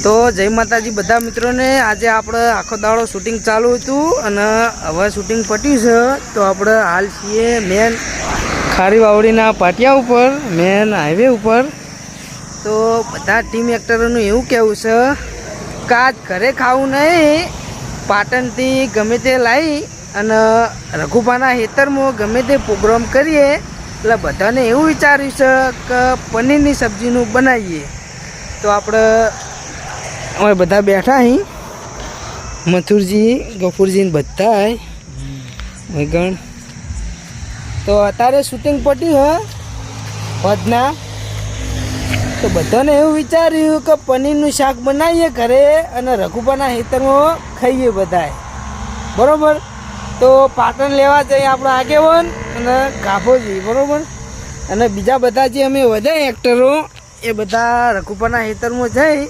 તો જય માતાજી બધા મિત્રોને। આજે આપણે આખો દાડો શૂટિંગ ચાલુ હતું અને હવે શૂટિંગ પટ્યું છે। તો આપણે હાલ છીએ મેન ખારી વાવડીના પાટિયા ઉપર, મેન હાઈવે ઉપર। તો બધા ટીમ એક્ટરોનું એવું કહેવું છે કે આજ ઘરે ખાવું નહીં, પાટણથી ગમે તે લાવી અને રઘુપાના ખેતરમાં ગમે તે પ્રોગ્રામ કરીએ। એટલે બધાને એવું વિચાર્યું છે કે પનીરની સબ્જીનું બનાવીએ। તો આપણે અમે બધા બેઠા અહીં, મથુરજી, ગફુરજી ને બધા મગણ। તો અત્યારે શૂટિંગ પટ્યું હે વધના। તો બધાને એવું વિચાર્યું કે પનીરનું શાક બનાવીએ ઘરે અને રઘુપાના ખેતરમાં ખાઈએ બધાએ, બરાબર। તો પાટણ લેવા જઈએ આપણે આગેવાન અને કાભોજી, બરાબર। અને બીજા બધા જે અમે વધ્યા એક્ટરો એ બધા રઘુપાના ખેતરમાં જઈ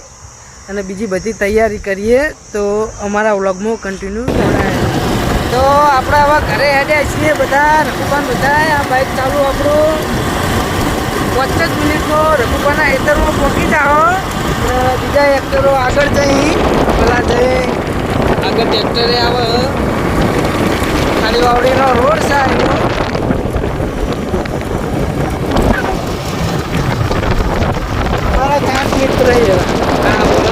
અને બીજી બધી તૈયારી કરીએ। તો અમારા વ્લોગમાં કન્ટિન્યુ જણાય। તો આપણે હવે ઘરે હેડ્યા છીએ બધા, રઘુપાન બધા। આ બાઇક ચાલુ આપણું 5 જ મિનિટમાં રઘુપાના ખેતરમાં પહોંચી જાઓ। બીજા એક્ટરો આગળ જઈ પેલા જઈ આગળ ટ્રેક્ટરે આવે, ખાલી વાવડીનો રોડ છે એનો। મારા 4 મિત્ર હા બોલો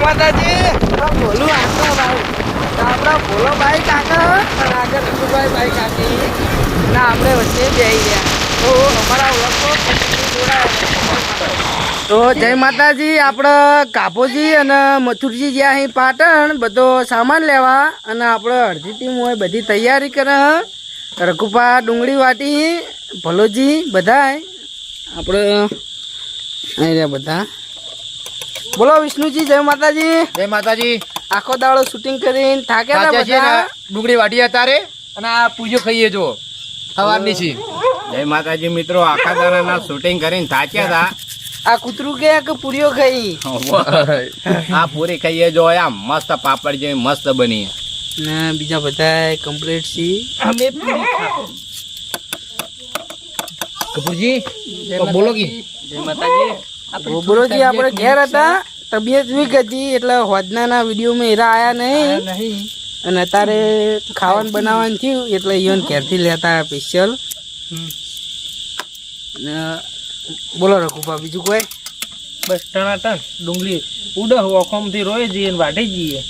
માતાજી। બોલું આગળ ભાઈ, આપણા બોલો બાઈક આગળ અને આગળ રઘુભાઈ બાઈક આગળ ના આપણે વચ્ચે જઈ રહ્યા। તો અમારા વ્લોગમાં જોડાયા। તો જય માતાજી। આપણે કાપોજી અને મથુરજી ગયા અહીં પાટણ બધો સામાન લેવા અને આપણે અડધી ટીમ હોય બધી તૈયારી કરે। રઘુપા ડુંગળી વાટી, ભલોજી બધા આપણે અહીં રહ્યા બધા। બોલો વિષ્ણુજી, જય માતાજી। જય માતાજી। આખો દાડો શૂટિંગ કરીને થાક્યા હતા બધા, ડુંગળી વાટી અત્યારે અને આ પૂજો ખાઈએ જો સવારની છે। જય માતાજી મિત્રો, આખા દાડાના શૂટિંગ કરીને થાક્યા હતા। આ કૂતરું કે પૂરીઓ ખાઈ આ પૂરી ખાઈએ જો, આ મસ્ત પાપડ જેવી મસ્ત બની ને બીજા બધા કમ્પ્લીટ છે। અમે પૂરી કપૂરજી બોલો કી જય માતાજી। બોબરોજી આપણે ઘેર હતા, તબિયત વીક હતી એટલે હોદનાના વિડીયોમાં એરા આયા નહીં અને અત્યારે ખાવાનું બનાવવાનું થયું એટલે ઈવન ઘેરથી લેતા સ્પેશિયલ। બોલો રઘુપા, બીજું કોઈ? બસ ટનાટન ડુંગળી ઉડે ઓખમથી રોઈ જઈએ ને વાટી જઈએ।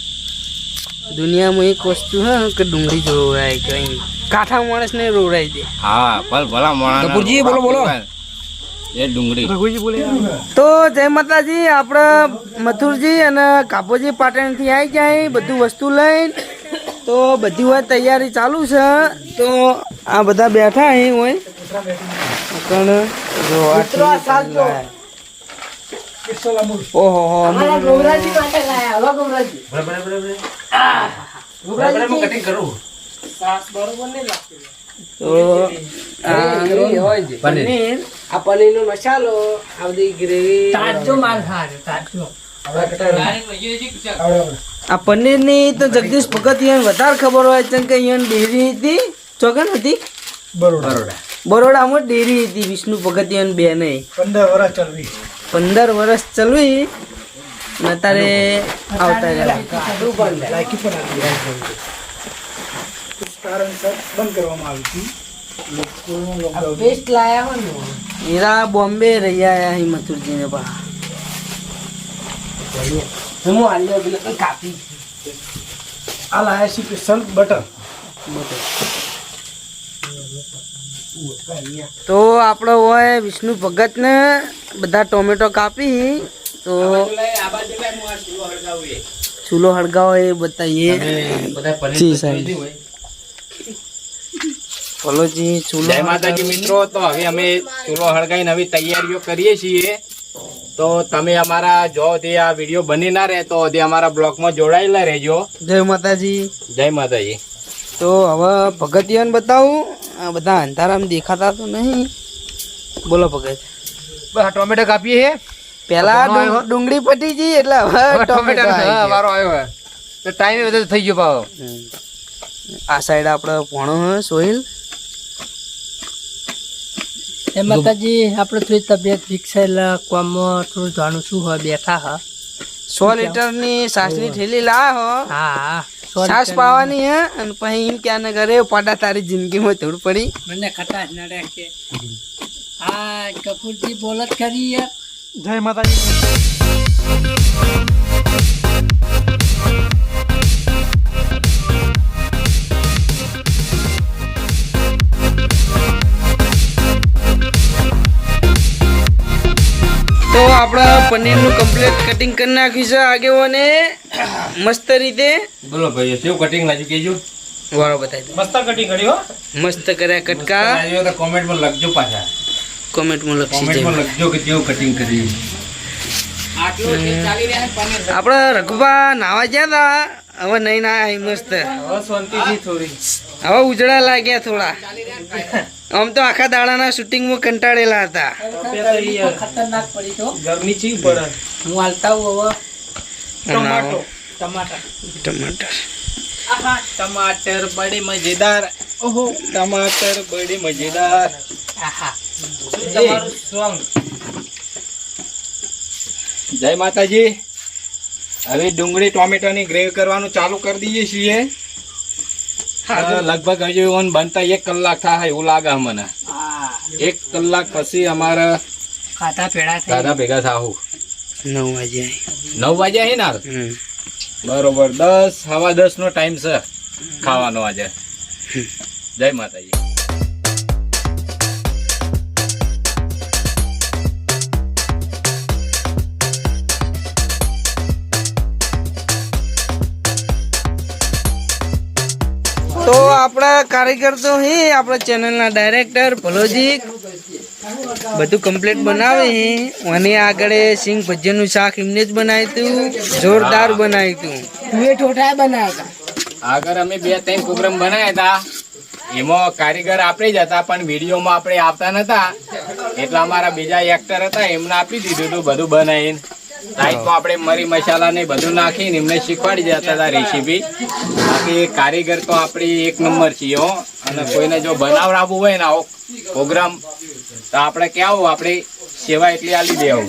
દુનિયામાં એક વસ્તુ હે કે ડુંગળી રોવરાય, કઈ કાઠા માણસ ને રોવરાય દે। હા ભલા મોણા કપૂરજી બોલો બોલો એ ડુંગળી તો જય માતાજી। આપણે મથુરજી અને કાપોજી પાટણથી આવી ગયા, બધું વસ્તુ લઈને। તો બધી હોય તૈયારી ચાલુ છે। તો આ બધા બેઠા અહીં હોય ઓહો પનીર, આ પનીર નો મસાલો, આ બધી ગ્રેવી, આ પનીર ની તો જગદીશ ભગત વધારે ખબર હોય છે કે અહીંયા ડેરી હતી, ચોકન હતી બરોડામાં ડેરી હતી વિષ્ણુ ભગત બે નહીં 15 વર્ષ ચલવી ને અત્યારે આવતા હીરા બોમ્બે રહી આયા અહીં મથુરજી ને કાપી આ લાયા છે સ્પેશિયલ બટર। તો આપણે હોય વિષ્ણુ ભગત ને બધા ટોમેટો કાપી તો ચૂલો હળગાવો એ બતાવીએ। ભલોજી ચૂલો। જય માતાજી મિત્રો, તો હવે અમે ચૂલો હળગાઈને હવે તૈયારીઓ કરીએ છીએ। તો તમે અમારા જો તે આ વિડીયો બની ના રહે તો તે અમારા બ્લોગમાં જોડાયેલા રહેજો। જય માતાજી। જય માતાજી। તો હવે ભગતિયાને બતાવું, આ બધા અંધારામ દેખાતા તો નહીં। બોલો ભગત। બસ ટોમેટો કાપીએ છે, પેલા ડુંગળી પટી ગઈ એટલે હવે ટોમેટો વારો આવ્યો હે તો ટાઈમ બધો થઈ ગયો પાછો। આ સાઈડ આપણે ભણો હે સોહિલ એ માતાજી આપણે થોડી તબિયત વીક છે એટલે કોમમાં થોડું જાણું શું હોય બેઠા હા 100 લીટરની છાસની થેલી લાવો હો. હા છાસ પાવાની હે અને પછી એમ ક્યાં ને ઘરે પાડા તારી જિંદગીમાં ધૂળ પડી. મને ખટાશ ના રાખે હા કપૂરજી બોલત કરી યાર જય માતાજી. તો આપણે પનીરનું કમ્પ્લીટ કટિંગ કરી નાખ્યું છે આગેવાને મસ્ત રીતે. બોલો ભાઈ કેવું કટિંગ લાગ્યું કેજો વાળો બતાવી દો. મસ્ત કટિંગ કર્યો મસ્ત કર્યા કટકા. તો કોમેન્ટમાં લખજો પાછા કોમેન્ટમાં લખી કોમેન્ટમાં લખજો કે કેવું કટિંગ કર્યું. આપણે રઘુબા નાવા ગયા હતા હવે નહીં ના મસ્ત હવે શાંતિથી થોડી હવે ઉજળા લાગ્યા થોડા. આમ તો આખા દાડાના શૂટિંગમાં કંટાળેલા હતા. ખતરનાક પડી તો ગરમી ચી પડે. હું હાલતા હું હવે ટમાટો ટમાટર આહા ટમાટર બડે મજેદાર. ઓહો ટમાટર બડે મજેદાર. આહા તમારું સોંગ જય માતાજી. હવે ડુંગળી ટોમેટોની ગ્રેવી કરવાનું ચાલુ કરી દઈએ છીએ. લગભગ હજુ ઓન બનતા 1 કલાક થાય એવું લાગે મને. 1 કલાક પછી અમારા ખાતા પેડા થઈ દાદા ભેગા થાવું. 9 વાગ્યા. 9 વાગ્યા હે ને બરોબર 10 સવા 10 નો ટાઈમ છે ખાવાનો આજે. જય માતાજી. તો આપણા કારીગર તો હે આપણા ચેનલના ડાયરેક્ટર ભલોજી બધું કમ્પ્લીટ બનાવે હે. અને આગળ સિંગ ભજીયાનું શાક એમને જ બનાવ્યું હતું. જોરદાર બનાવ્યું હતું. તુએ ઠોઠા બનાવ્યા આગળ અમે 2-3 પ્રોગ્રામ બનાવ્યા હતા. એમાં કારીગર આપણે જ હતા પણ વિડીયોમાં આપણે આવતા નતા એટલે અમારા બીજા એક્ટર હતા એમને આપી દીધું હતું બધું બનાવીને. સાઈડમાં આપણે મરી મસાલા ને બધું નાખીને એમને શીખવાડી જતા હતા રેસીપી. બાકી કારીગર તો આપણી 1 નંબર છીએ હો. અને કોઈને જો બનાવડાવવું હોય ને આવો પ્રોગ્રામ તો આપણે કેવું આપણે સેવા એટલી આલી દેવું.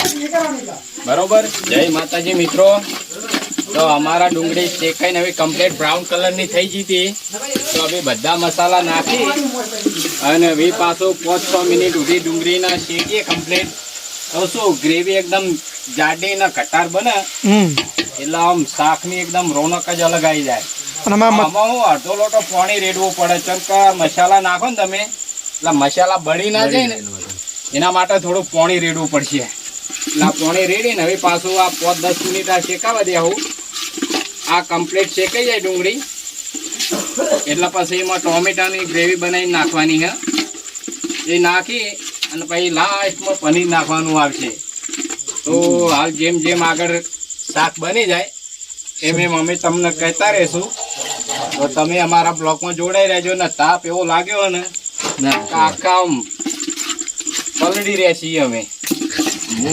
બરોબર. જય માતાજી મિત્રો. તો અમારા ડુંગળી શેકાઈને હવે કમ્પ્લીટ બ્રાઉન કલરની થઈ ગઈ હતી. તો હવે બધા મસાલા નાખી અને હવે પાછું 5-6 મિનિટ સુધી ડુંગળીના શેકીએ કમ્પ્લીટ. તો શું ગ્રેવી એકદમ જાડી ને કટાર બને એટલે આમ શાકની એકદમ રોનક જ અલગ આવી જાય. આમાં હું અડધો લોટો પાણી રેડવું પડે. ચમ કે મસાલા નાખો ને તમે એટલે મસાલા બળી ના જાય ને એના માટે થોડું પાણી રેડવું પડશે. એટલે પાણી રેડીને હવે પાછું આ 5-10 મિનિટ આ શેકાવા દેવું. આ કમ્પ્લીટ શેકાઈ જાય ડુંગળી એટલે પછી એમાં ટોમેટાની ગ્રેવી બનાવીને નાખવાની છે. એ નાખી અને પછી લાસ્ટમાં પનીર નાખવાનું આવશે. તો હાલ જેમ જેમ આગળ શાક બની જાય એમ એમ અમે તમને કહેતા રહેશું. તો તમે અમારા બ્લોગમાં જોડાઈ રહેજો ને. તાપ એવો લાગ્યો ને આખા આમ પલળી રહેશે અમે.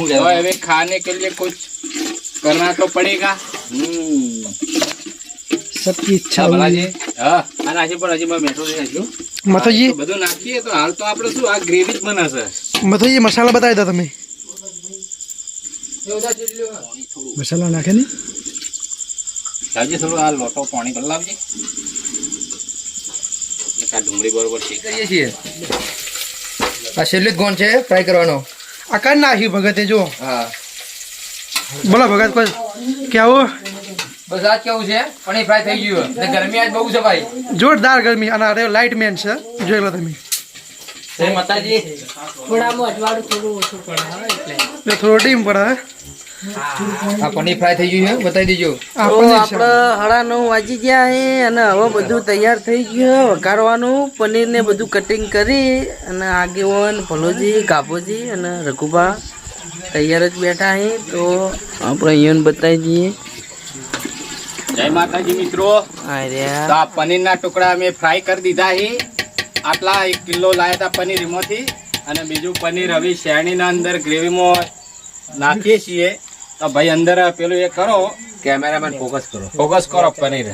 तो अभी खाने के लिए कुछ करना तो पड़ेगा. सबकी ઈચ્છા બાલાજી હા અને આજે પણ હજી મેં મેઠો નાખ્યું માતાજી બધું નાખીએ તો હાલ તો આપણે શું આ ગ્રેવી જ બનાશે. માતાજી મસાલા બતાવી દો તમે. મસાલા નાખે ને લાવજે થોડું આ લોટો પાણી કરી લાવજે. આ ડુંગળી બરોબર શેક કરીએ છીએ. આ છેલ્લે જ ગોણ છે ફ્રાય કરવાનો. આ કાઢ નાખ્યું ભગતે જો. હા બોલો ભગત કોઈ કેવું બસ આજ કેવું છે પાણી ફ્રાય થઈ ગયું ને ગરમી આજ બહુ છે ભાઈ. જોરદાર ગરમી અને અરે લાઇટ મેન છે જોઈ લો તમે. જય માતાજી. થોડામાં અજવાળું થોડું ઓછું પડે હા એટલે થોડો ડીમ પડે. આ પનીર ફ્રાય થઈ ગયું છે બતાવી દેજો. આ તો પનીર છે. આપણે 9:30 વાગી ગયા છે અને હવે બધું તૈયાર થઈ ગયું વઘારવાનું. પનીર ને બધું કટિંગ કરી અને આગેવાન ભલોજી કાપોજી અને રઘુબા તૈયાર જ બેઠા છે. તો આપણે અહીંયા બતાવી દઈએ. જય માતાજી મિત્રો. આ રહ્યા તો આ પનીરના ટુકડા અમે ફ્રાય કરી દીધા છે. આટલા 1 કિલો લાયા હતા પનીર એમાંથી અને બીજું પનીર હવે શેરણીના અંદર ગ્રેવીમાં નાખીએ છીએ. તો ભાઈ અંદર પેલું એ કરો કેમેરામેન ફોકસ કરો પનીર.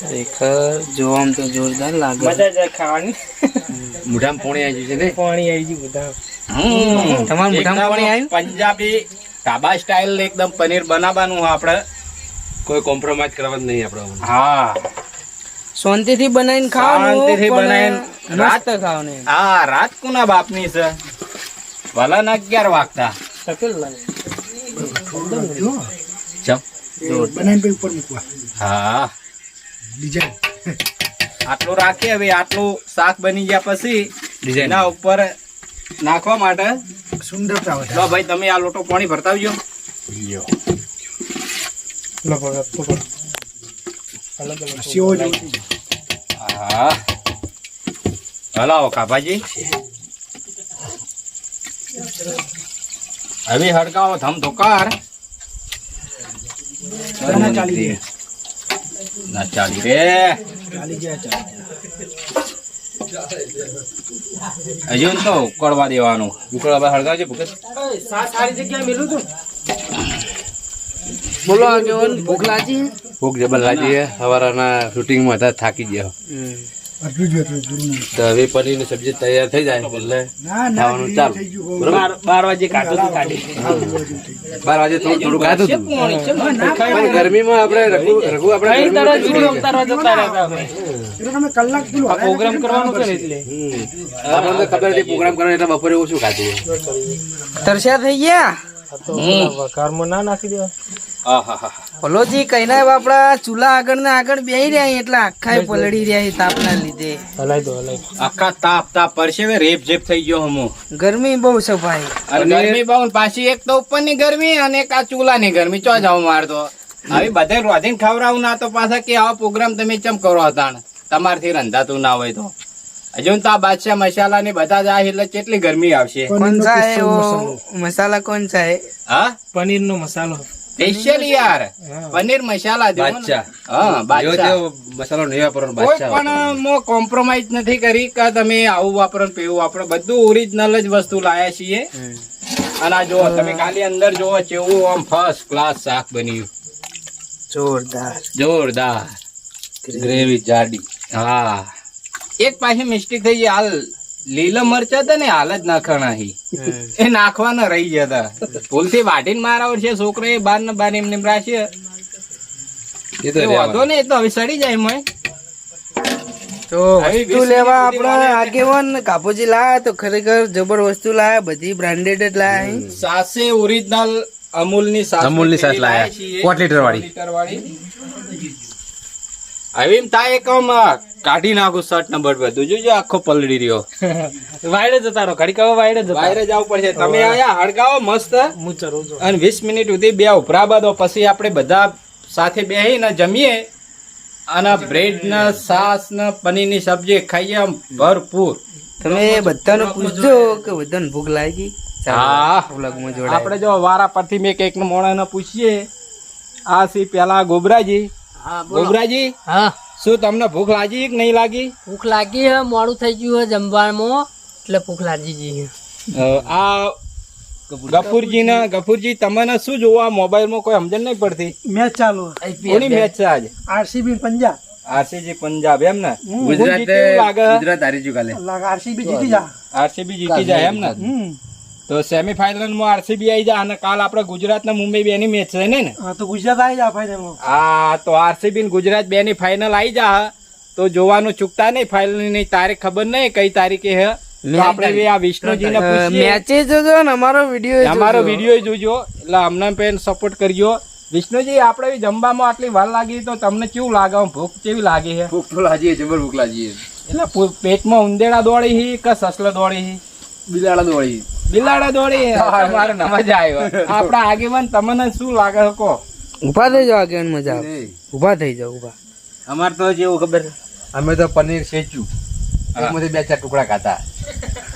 ખરેખર જોવામાં તો જોરદાર લાગે. મજા જાય ખાવાની. મોઢામાં પોણી આવી ગયું છે ને. પાણી આવી ગયું બધા. તમારા મોઢામાં પાણી આવ્યું? પંજાબી ઢાબા સ્ટાઇલ એકદમ પનીર બનાવવાનું આપણે. કોઈ કોમ્પ્રોમાઇઝ કરવાનું નહીં આપણે. હા શાંતિથી બનાવીને ખાવાનું, શાંતિથી પણ બનાવીને મસ્ત ખાવાનું એમ. હા રાત કોના બાપની છે ભલા ના 11 વાગતા. તકેલ લાગે. હા આટલું રાખીએ. હવે આટલું શાક બની ગયા પછી એના ઉપર નાખવા માટે સુંદરતા હોય. લો ભાઈ તમે આ લોટો પાણી ભરતાવજો. લો ભગત પકડ. અલગ અલગ. હા હલાવો કાભાજી. હવે હડકાવો ધમધોકાર. ના ચાલી રે. હજુ તો ઉકળવા દેવાનું. ઉકળવા હળગાવજે ભૂખ. સારી જગ્યાએ મેલું તું. બોલો આગેવાન, ભૂખ લાગી? ભૂખ જબર લાગી છે. સવારના શૂટિંગમાં હતા, થાકી ગયા. તો હવે પનીરની સબ્જી તૈયાર થઈ જાય એટલે ખાવાનું ચાલુ. બરોબર. 12 વાગે કાઢો તો કાઢી. 12 વાગે થોડું થોડું ખાધું હતું. પણ ગરમીમાં આપણે રઘુ આપણે કઈ તરત ગરમીમાં જુડો ઉતારવા જતા રહેતા અમે. આ પ્રોગ્રામ કરવાનો છે ને એટલે. આપણને તો ખબર હતી પ્રોગ્રામ કરવાનો એટલે બપોરે ઓછું ખાધું. તરસ્યા થઈ ગયા? આ તો વઘારમાં ના નાખી દેવા. આહાહા. ભલોજી કઈના બાપડા ચૂલા આગળ ને આગળ બેહી રહ્યા એટલે આખા પલળી રહ્યા તાપના લીધે. હલાઈ દો હલાઈ. આખા તાપ પરસેવે રેપ જેપ થઈ ગયો હમો. ગરમી બહુ છે ભાઈ. અને ગરમી બહુ ને પાછી એક તો ઉપરની ગરમી અને એક આ ચૂલાની ગરમી. ચો જાવ મારતો. આવી બધે રોધીને ખવડાવું ના તો પાછા કે આવો પ્રોગ્રામ તમે ચમ કરો હતા તમારથી રંધાતું ના હોય તો. હજુ તો આ બાદશાહ મસાલા ને બધા જાય એટલે કેટલી ગરમી આવશે. કોણ સા હે વો મસાલા? કોણ સા હે? હા પનીર નો મસાલો. સ્પેશિયલ યાર પનીર મસાલા દેવો ને. બાદશાહ. હા બાદશાહ. મસાલો નહીં વાપરવાનો. કોઈ બાદશાહ પણ મો કોમ્પ્રોમાઇઝ નથી કરી કે તમે આવું વાપરો ને પેવું વાપરો. બધું ઓરિજિનલ જ વસ્તુ લાયા છીએ. અને આ જો તમે ખાલી અંદર જોવો કેવું આમ ફર્સ્ટ ક્લાસ શાક બન્યું. જોરદાર ગ્રેવી જાડી. હા એક પાછી મિસ્ટેક થઈ ગઈ. હાલ લીલા મરચા હતા ને હાલ જ નાખવાના એ નાખવાના રહી ગયા હતા. ભૂલથી વાટીને મારા છે છોકરો એ બાર ને બાર એમને રાશે. એ તો વાંધો ને તો હવે સડી જાય એમાં. તો વસ્તુ લેવા આપડે આગેવાન કાપોજી લાયા તો ખરેખર જબર વસ્તુ લાયા. બધી બ્રાન્ડેડ જ લાયા. સાસે ઓરિજિનલ અમૂલની સાસ. અમૂલની સાસ લાયા. 4 લીટર વાળી. હવે એમ થાય એક આમ કાઢી નાખું શર્ટ નંબર બધું જોજો આખો પલળી રહ્યો. વાયડે જતા રહો. ઘડી કહો વાયડે જતા. બહાર જવું પડશે. તમે આયા હળગાવો મસ્ત હું ચરો છો. અને 20 મિનિટ સુધી બે ઉભરા બાદો પછી આપણે બધા સાથે બેહીને જમીએ અને બ્રેડ ને છાસ ને પનીર ની સબ્જી ખાઈએ આમ ભરપૂર. તમે બધાને પૂછજો કે બધાને ભૂખ લાગી. હા વ્લોગમાં જોડાય. આપણે જો વારા પરથી મેં એક મોણા પૂછીએ. આ સી પેલા ગોબરાજી. ગોબરાજી હા શું તમને ભૂખ લાગી કે નહીં લાગી? ભૂખ લાગી હે, મોડું થઈ ગયું હે જમવામાં એટલે ભૂખ લાગી ગઈ. આ ગફુરજી તમને શું જોવા મોબાઈલ માં કોઈ સમજણ નહીં પડતી. મેચ ચાલુ કોની મેચ છે આજ? આરસીબી પંજાબ આરસીબી પંજાબ એમ ને? ગુજરાત કેવું લાગે? ગુજરાત હારી ગયું કાલે. આરસીબી જીતી જા. આરસીબી જીતી જાય એમ ને? તો સેમીફાઈનલ માં આરસીબી આવી જાય અને કાલ આપણે ગુજરાત ને મુંબઈ બે ની મેચ છે ને? હા તો ગુજરાત આવી જા ફાઇનલમાં. હા તો આરસીબી ને ગુજરાત બે ની ફાઈનલ આવી જા તો જોવાનું ચૂકતા નહીં. ફાઇનલ ની તારીખ ખબર નહીં કઈ તારીખે હે. તો આપણે આ વિષ્ણુજી ને પૂછીએ. મેચે જોજો ને અમારો વિડીયો જોજો એટલે અમને પેન સપોર્ટ કરજો. વિષ્ણુજી આપણે જમવામાં આટલી વાર લાગી તો તમને કેવું લાગે? ભૂખ કેવી લાગી છે? ભૂખ તો લાગી છે, જબર ભૂખ લાગી છે. એટલે પેટમાં ઉંદેડા દોડી હી કે સસલા દોડી હી? બિલાડા દોડી. બિલાડા દોડી હી. તમારે મજા આવ્યો. આપડા આગેવાન તમને શું લાગે કહો? ઉભા થઈ જાવ આગેવાન, મજા આવે. ઉભા થઈ જાવ ઉભા. અમાર તો જેવું ખબર, અમે તો પનીર શેચ્યું, એમાંથી 2-4 ટુકડા ખાતા,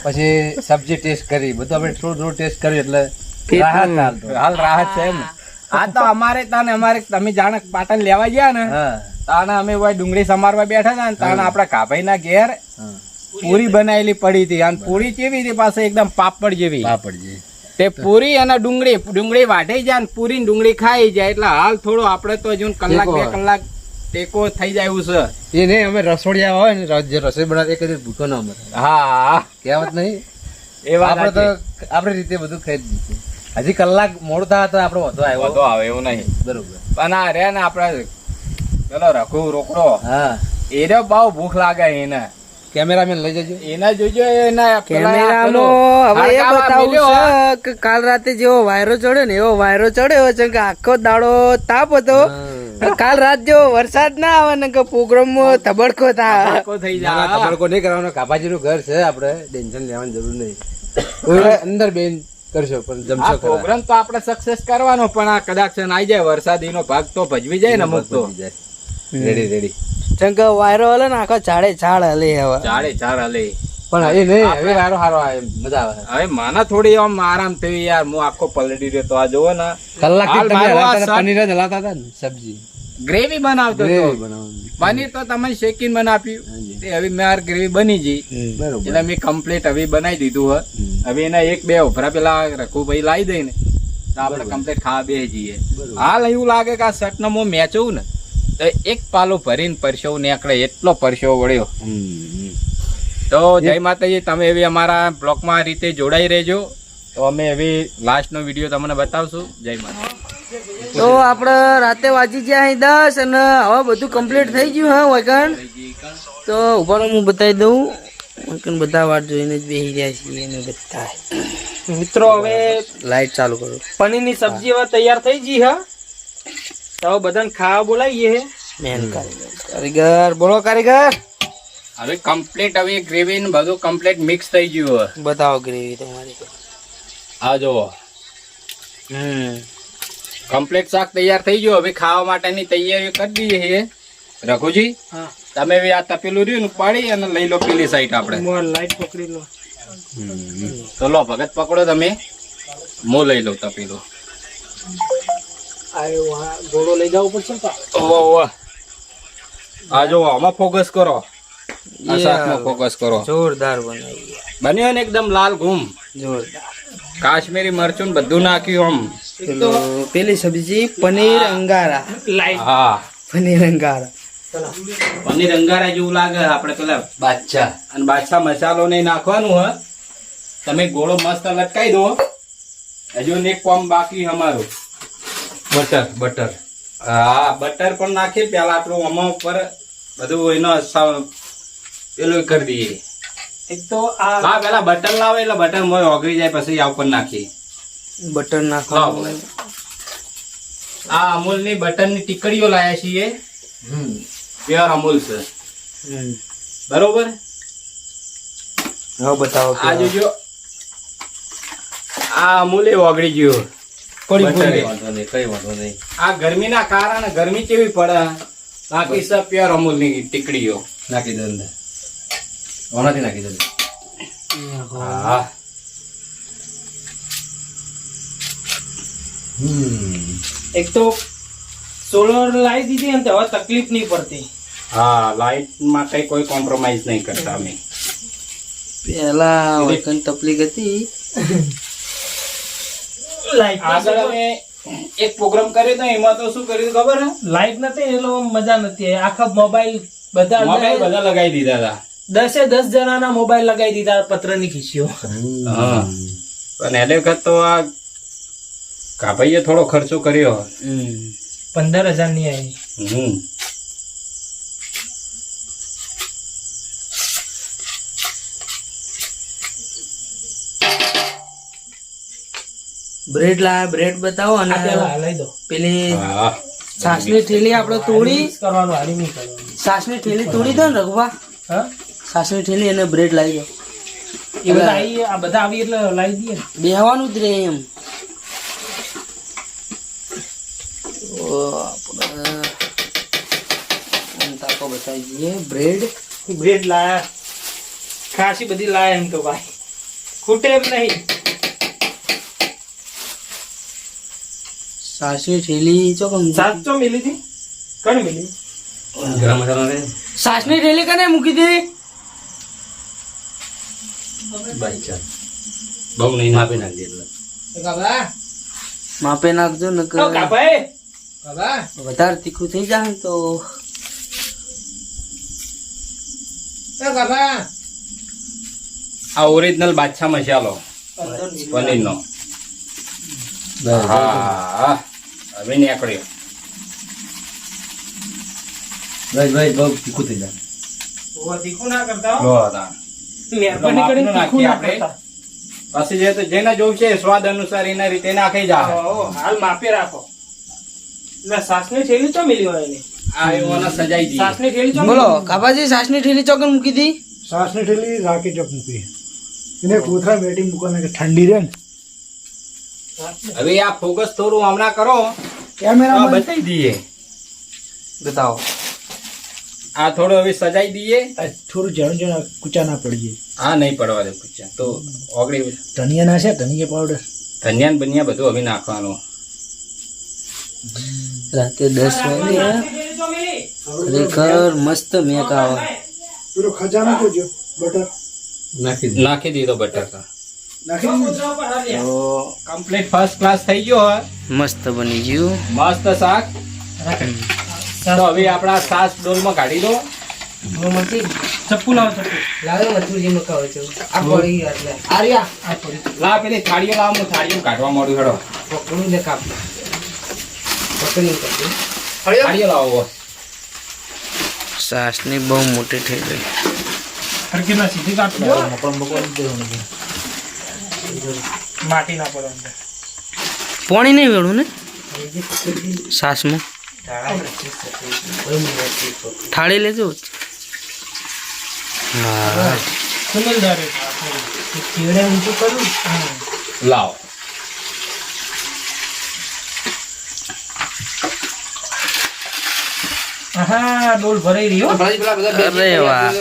પછી સબ્જી ટેસ્ટ કરી, બધું આપણે થોડું ટેસ્ટ કર્યું એટલે હાલ રાહત છે એમ. આ તો અમારે તમે જાણે પાટણ લેવા ગયા ને, તાને અમે ડુંગળી સમારવા બેઠા હતા ને, તાને આપડા કાભાઈ ના ઘેર પૂરી બનાવેલી પડી હતી. અને પૂરી કેવી હતી પાસે એકદમ પાપડ જેવી. તે પૂરી અને ડુંગળી વાઢી જાય ને પૂરી ડુંગળી ખાઈ જાય. એટલે હાલ થોડું આપડે તો હજુ કલાક 2 કલાક ટેકો થઈ જાય એવું છે. એ નહીં, અમે રસોડિયા હોય ને જે રસોઈ બનાવે એ કદી ભૂખો ના મરે. હા કહેવત નહીં. એ વાત આપણે તો આપણી રીતે બધું ખાઈ જ દીધું. હજી કલાક મોડું થાય તો આપણો વધુ આવ્યો. વધુ આવે એવું નહીં. બરોબર. પણ આ રે ને આપડે પેલો રઘુ રોકડો હા, એને બહુ ભૂખ લાગે એને. કેમેરામેન લઈ જજો. એના જોજો એના કેમેરામાં હવે એ બતાવું છે કે કાલ રાતે જેવો વાયરો ચડ્યો ને એવો વાયરો ચડ્યો છે કે આખો દાડો તાપ હતો. કાલ રાત જેવો વરસાદ ના આવે ને કે પ્રોગ્રામ તબડકો થાય. થઈ ના, ના, જાય. તબડકો નહીં કરવાનો. કાપાજીનું ઘર છે, આપણે ટેન્શન લેવાની જરૂર નહીં. કોઈ અંદર બેન કરશો પણ આ જમશો ખરા. પ્રોગ્રામ તો આપણે સક્સેસ કરવાનો, પણ આ કદાચ આવી જાય વરસાદીનો ભાગ તો ભજવી જાય ને અમુક તો. Ready ready. જેમ કે વાયરો હલે ને આખો ઝાડે ઝાડ હલે હવે. ચાલે ચાર હલે. પણ એ નહીં, હવે સારો સારો આવે, મજા આવે. હવે માના થોડી આમ આરામ થયું યાર, હું આખો પલટી રહ્યો તો આ જોવો ને કલાકથી હાલ તમે મારો આ હલાવતા હતા, શાક- પનીર જ હલાવતા હતા ને, સબ્જી ગ્રેવી બનાવતો ગ્રેવી હતો. બનાવવાની. પનીર તો તમે શેકીને બનાવ્યું. હાજી. તે હવે માર ગ્રેવી બની ગઈ બરોબર. એટલે મેં કમ્પ્લીટ હવે બનાવી દીધું હે. હવે એના એક બે ઉભરા પેલા રઘુભાઈ લાવી દઈ ને તો આપણે કમ્પ્લીટ ખાવા બે જઈએ. હાલ એવું લાગે કે આ સટનો હું મેચવું ને તો એક પાલો ભરીને પરસેવો નીકળે એટલો પરસેવો વળ્યો. તો જય માતાજી, તમે એવી અમારા બ્લોગમાં આ રીતે જોડાઈ રહેજો. તો અમે એવી લાસ્ટનો વિડીયો તમને બતાવશું. જય માતાજી. તો આપડે રાતે વાંચી ગયા અહીં 10 અને હવે બધું કમ્પ્લીટ થઈ ગયું હા વૈકણ. તો ઉભાનો હું બતાવી દઉં. વૈકણ બધા વાટ જોઈને જ બેસી રહ્યા છીએ ને બધા. મિત્રો હવે લાઈટ ચાલુ કરો. પનીરની સબ્જી હવે તૈયાર થઈ ગઈ હા. તો હવે બધાને ખાવા બોલાવીએ હે. મેન કારીગર બોલો કારીગર. હવે કમ્પ્લીટ હવે ગ્રેવી ને બધું કમ્પ્લીટ મિક્સ થઈ ગયું હવે. બતાવો ગ્રેવી તમારી. આ જુઓ કમ્પ્લીટ શાક તૈયાર થઈ ગયું. હવે ખાવા માટેની તૈયારી કરી દઈએ છીએ. રઘુજી હા, તમે હવે આ તપેલું રહ્યું ને પાડી અને લઈ લો પેલી સાઈડ આપણે. મોર લાઈટ પકડી લો. તો લો ભગત પકડો તમે, હું લઈ લઉં તપેલું. આયો હા, ઘોડો લઈ જવો પડશે ને પા. ઓહો ઓહો. આ જો આમાં ફોકસ કરો, આ શાકમાં ફોકસ કરો. જોરદાર બનાવી. બન્યો ને એકદમ લાલ ઘૂમ. જોરદાર. કાશ્મીરી મરચું ને બધું નાખ્યું આમ. પેલું પેલી સબ્જી પનીર અંગારા. લાઈટ હા, પનીર અંગારા. પનીર અંગારા જેવું લાગે. આપણે પેલા બાદશાહ. અને બાદશાહ મસાલો નહીં નાખવાનું હ. તમે ગોળો મસ્ત લટકાઈ દો. હજુ એક કોમ બાકી અમારું બટર. બટર હા, બટર પણ નાખી પેલા આપણું આમાં ઉપર બધું એનો પેલું કરી દઈએ. એક તો આ હા, પેલા બટર લાવે એટલે બટર મોય ઓગળી જાય પછી આ ઉપર નાખીએ. બટર લાવો. નાખવાનું. આ અમૂલ ની બટર ની ટીકડીઓ લાયા છીએ. પ્યોર અમૂલ છે. બરોબર. હવે બતાવો. આ જોજો, આ અમૂલે ઓગળી ગયો. બટરે. વાંધો નહીં, કઈ વાંધો નહીં. આ ગરમીના કારણે ગરમી કેવી પડે, બાકી સબ પ્યોર અમૂલ ની ટીકડીઓ. નાખી દો અંદર. ઓનાથી નાખી દો. હા, એક તો સોલર લાવી દીધી ને તો હવે તકલીફ નહીં પડતી. હા, લાઈટ માં કઈ કોઈ કોમ્પ્રોમાઇઝ નહીં કરતા અમે. પેલા વૈકણ તકલીફ હતી. આગળ અમે એક પ્રોગ્રામ કર્યો તો એમાં તો શું કર્યું ખબર હે? લાઈટ નથી એટલે મજા નથી. આખા મોબાઈલ બધા મોબાઈલ બધા લગાવી દીધા હતા. 10 જણાના મોબાઈલ લગાવી દીધા પત્રની ખીસીઓ. હા, પણ એને વખત તો આ કાભાઈએ થોડો ખર્ચો કર્યો. 15,000 ની આવી. બ્રેડ લાયા. બ્રેડ બતાવો. અને આ પેલા લઈ દો. પેલી હા, છાસની થેલી આપણે તોડી. મિક્સ કરવાનું, હારી નહીં કરવાનું. છાસની થેલી તોડી દો ને રઘુભા. હા, છાસની થેલી અને બ્રેડ લાવી દો. એ બધા આવી, આ બધા આવી એટલે લાવી દઈએ ને. બેહવાનું જ રે એમ. તો આપણે આમ તાકો બતાવી દઈએ. બ્રેડ બ્રેડ લાયા, ખાસી બધી લાયા એમ તો ભાઈ, ખૂટે એમ નહીં. છાસની થેલી ચોકમ. 700 મિલી હતી. કણ મિલી? ગરમ મસાલો ને છાસની થેલી કને મૂકી દે. બાદશાહ. બહુ નહીં આપી નાખજે એટલે. માપે નાખજો ને ઓ કાભાઈ, વધારે તીખું થઈ જાય ને તો આ ઓરિજિનલ બાદશાહ મસાલો પનીરનો. હા હવે નીકળ્યો. ભાઈ બહુ તીખું થઈ જાય. ઓ તીખું ના કરતા હો. લો હતા. મહેરબાની કરીને તીખું ના કરતા. પછી જે તો જેને જોવું છે સ્વાદ અનુસાર એના રીતે નાખી જા. ઓહો, હાલ માપે રાખો. એટલે સાસની થેલી ચો મિલી હોય એની? આ એવાના સજાઈ દી. સાસની થેલી ચો બોલો કાપાજી સાસની ઠેલી ચોકન મૂકી દી. સાસની ઠેલી રાખી ચોક મૂકી એને કોથળા બેટી મૂકવાના કે ઠંડી રહે ને હવે આ ફોકસ થોડું હમણાં કરો તો કેમેરામાં બતાવી દઈએ. બતાવો. આ થોડું હવે સજાઈ દઈએ. થોડું જણ જણ કૂચા ના પડી જાય. હા નહીં પડવા દે પૂછ્યા તો ઓગળી. ધનિયા ના છે ધનિયા પાવડર ધનિયા ને બનિયા બધું હવે નાખવાનું. રાતે 10 વાગે ખરેખર મસ્ત મેક આવે. પેલો ખજાનો જોજો બટર નાખી દીધો બટર. નાખી દીધું. તો કમ્પ્લીટ ફર્સ્ટ ક્લાસ થઈ ગયો હોય. મસ્ત બની ગયું. મસ્ત શાક. તો હવે આપણા સાસ ડોલમાં કાઢી દો. ચપ્પુ લાવો ચપ્પુ. લાગે મથુરજી મકાવે છે. આ પડી એટલે આર્યા આ પડી લા પેલી થાળીઓ લાવ. હું થાળીઓ કાઢવા માંડું. હેડો પકડું લે કાપ. પકડી કાપ. થાળીઓ લાવો. સાસની બહુ મોટી થઈ ગઈ. હરકી ના સીધી કાઢ દો. માટી ના પડે અંદર. પાણી નહીં વેળું ને સાસમાં. થાળી લેજો. હા સમજદાર છે. ચીવડે ઊંચું કરું. લાવો. આહા ડોલ ભરાઈ રહ્યો. અરે વાહ.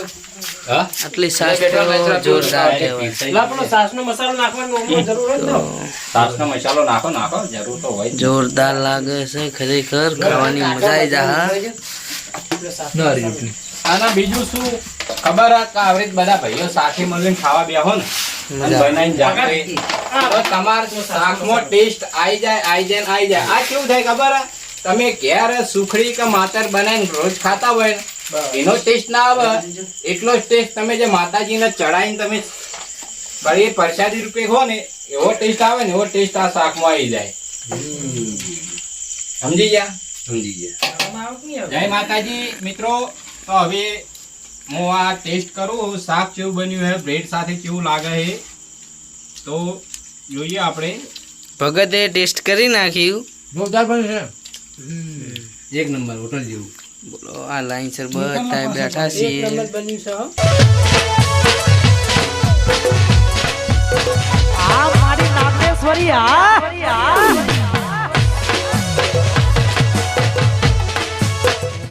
હા આટલી સાસ તો જોરદાર કહેવાય. લા પેલો સાસનો મસાલો નાખવાનો ઓમાં જરૂર જ ન. સાસનો મસાલો નાખો જરૂર તો હોય જ. જોરદાર લાગે છે ખરેખર. ખાવાની મજા આવી જા. આના બીજું શું ખબર આ કે આવી રીતે બધા ભાઈઓ સાથે મળીને ખાવા બેહો ને અને બનાવીને જાતે તો તમારા શાકમાં ટેસ્ટ આવી જાય. આ કેવું થાય ખબર હે? તમે ઘેર સુખડી કે માતર બનાવીને રોજ ખાતા હોય ને એનો ટેસ્ટ ના આવે. એટલો જ ટેસ્ટ તમે જે માતાજીને ચડાવીને તમે બળી પ્રસાદી રૂપે ખો ને એવો ટેસ્ટ આવે ને એવો ટેસ્ટ આ શાકમાં આવી જાય. સમજી ગયા? જય માતાજી મિત્રો. તો હવે હું આ ટેસ્ટ કરું શાક કેવું બન્યું છે, બ્રેડ સાથે કેવું લાગે છે તો જોઈએ આપણે. ભગતે ટેસ્ટ કરી નાખ્યું. જોરદાર બને છે. એક નંબર હોટલ જેવું. બોલો આ લાઈન સર બધા બેઠા છીએ. બન્યું છે હો. આ મારી નાગેશ્વરી આ